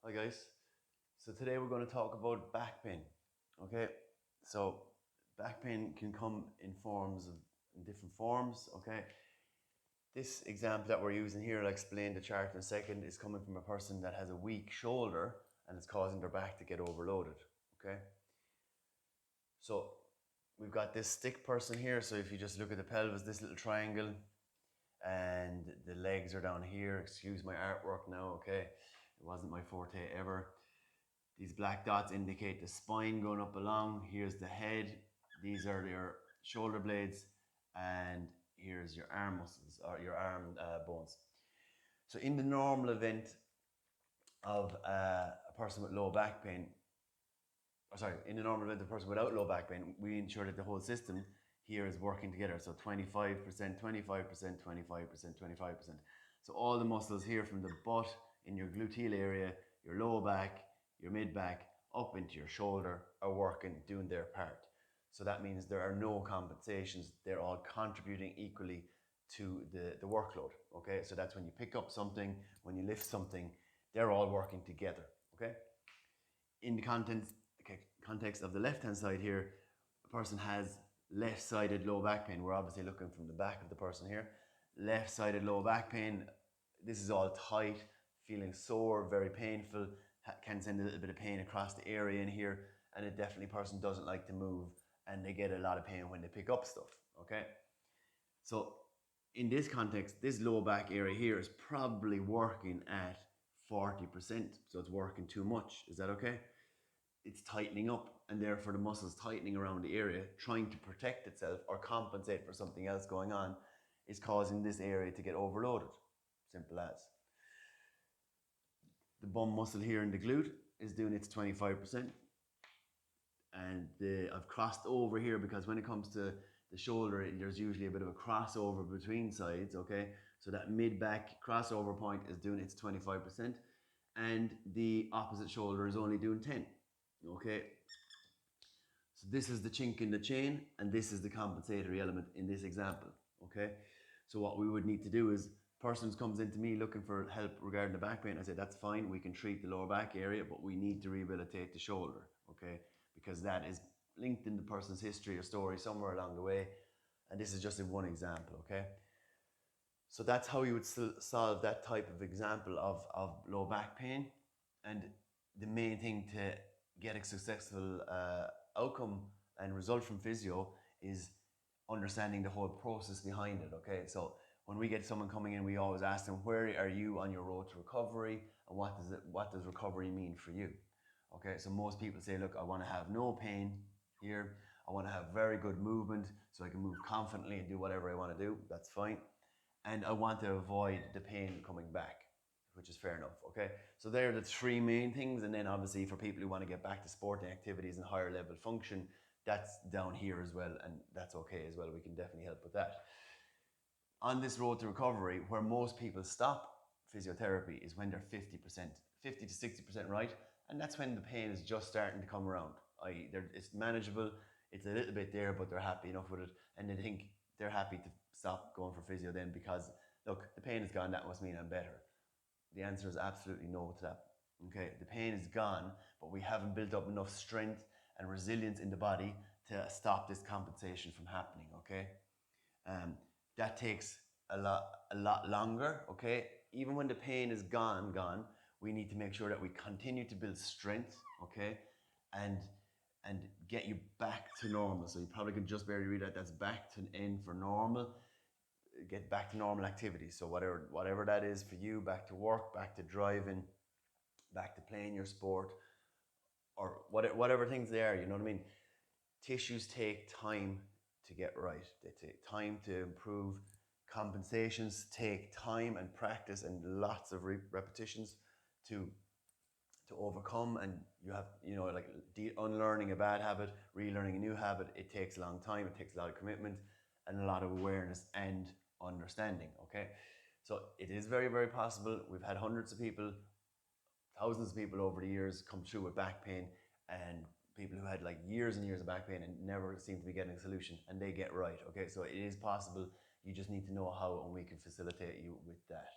Hi guys. So today we're going to talk about back pain. Okay. So back pain can come in different forms. Okay. This example that we're using here, I'll explain the chart in a second, is coming from a person that has a weak shoulder and it's causing their back to get overloaded. Okay. So we've got this stick person here. So if you just look at the pelvis, this little triangle, and the legs are down here. Excuse my artwork now. Okay. It wasn't my forte ever. These black dots indicate the spine going up along. Here's the head. These are your shoulder blades. And here's your arm muscles or your arm bones. So in the normal event of a person with low back pain, in the normal event of a person without low back pain, we ensure that the whole system here is working together. So 25%, 25%, 25%, 25%. So all the muscles here from the butt in your gluteal area, your low back, your mid back, up into your shoulder are working, doing their part. So that means there are no compensations. They're all contributing equally to the workload. Okay, so that's when you pick up something, when you lift something, they're all working together. Okay, in the context of the left-hand side here, a person has left-sided low back pain. We're obviously looking from the back of the person here. Left-sided low back pain. This is all tight, feeling sore, very painful, can send a little bit of pain across the area in here, and it definitely person doesn't like to move, and they get a lot of pain when they pick up stuff. Okay, so in this context, this low back area here is probably working at 40%, so it's working too much. Is that okay? It's tightening up, and therefore the muscles tightening around the area, trying to protect itself or compensate for something else going on, is causing this area to get overloaded. Simple as. The bum muscle here in the glute is doing its 25%. And I've crossed over here because when it comes to the shoulder, there's usually a bit of a crossover between sides, okay? So that mid-back crossover point is doing its 25%, and the opposite shoulder is only doing 10, okay? So this is the chink in the chain, and this is the compensatory element in this example, okay? So what we would need to do is, person comes into me looking for help regarding the back pain, I say, that's fine, we can treat the lower back area, but we need to rehabilitate the shoulder, okay? Because that is linked in the person's history or story somewhere along the way, and this is just in one example, okay? So that's how you would solve that type of example of low back pain. And the main thing to get a successful outcome and result from physio is understanding the whole process behind it, okay? So when we get someone coming in, we always ask them, where are you on your road to recovery, and what does recovery mean for you? Okay, so most people say, look, I want to have no pain here. I want to have very good movement so I can move confidently and do whatever I want to do. That's fine. And I want to avoid the pain coming back, which is fair enough, okay? So there are the three main things, and then obviously for people who want to get back to sporting activities and higher level function, that's down here as well, and that's okay as well. We can definitely help with that. On this road to recovery, where most people stop physiotherapy is when they're 50%, 50 to 60% right, and that's when the pain is just starting to come around. It's manageable, it's a little bit there, but they're happy enough with it, and they think they're happy to stop going for physio then because, look, the pain is gone, that must mean I'm better. The answer is absolutely no to that. Okay, the pain is gone, but we haven't built up enough strength and resilience in the body to stop this compensation from happening. Okay, that takes a lot longer. Okay, even when the pain is gone, we need to make sure that we continue to build strength. Okay, and get you back to normal. So you probably can just barely read that. That's back to an end for normal. Get back to normal activities. So whatever that is for you, back to work, back to driving, back to playing your sport, or whatever things they are, you know what I mean? Tissues take time to get right. They take time to improve. Compensations take time and practice and lots of repetitions to overcome, and you have, like unlearning a bad habit, relearning a new habit. It takes a long time, it takes a lot of commitment and a lot of awareness and understanding. Okay, so it is very, very possible. We've had hundreds of people, thousands of people over the years come through with back pain, and people who had like years and years of back pain and never seem to be getting a solution, and they get right. Okay, so it is possible. You just need to know how, and we can facilitate you with that.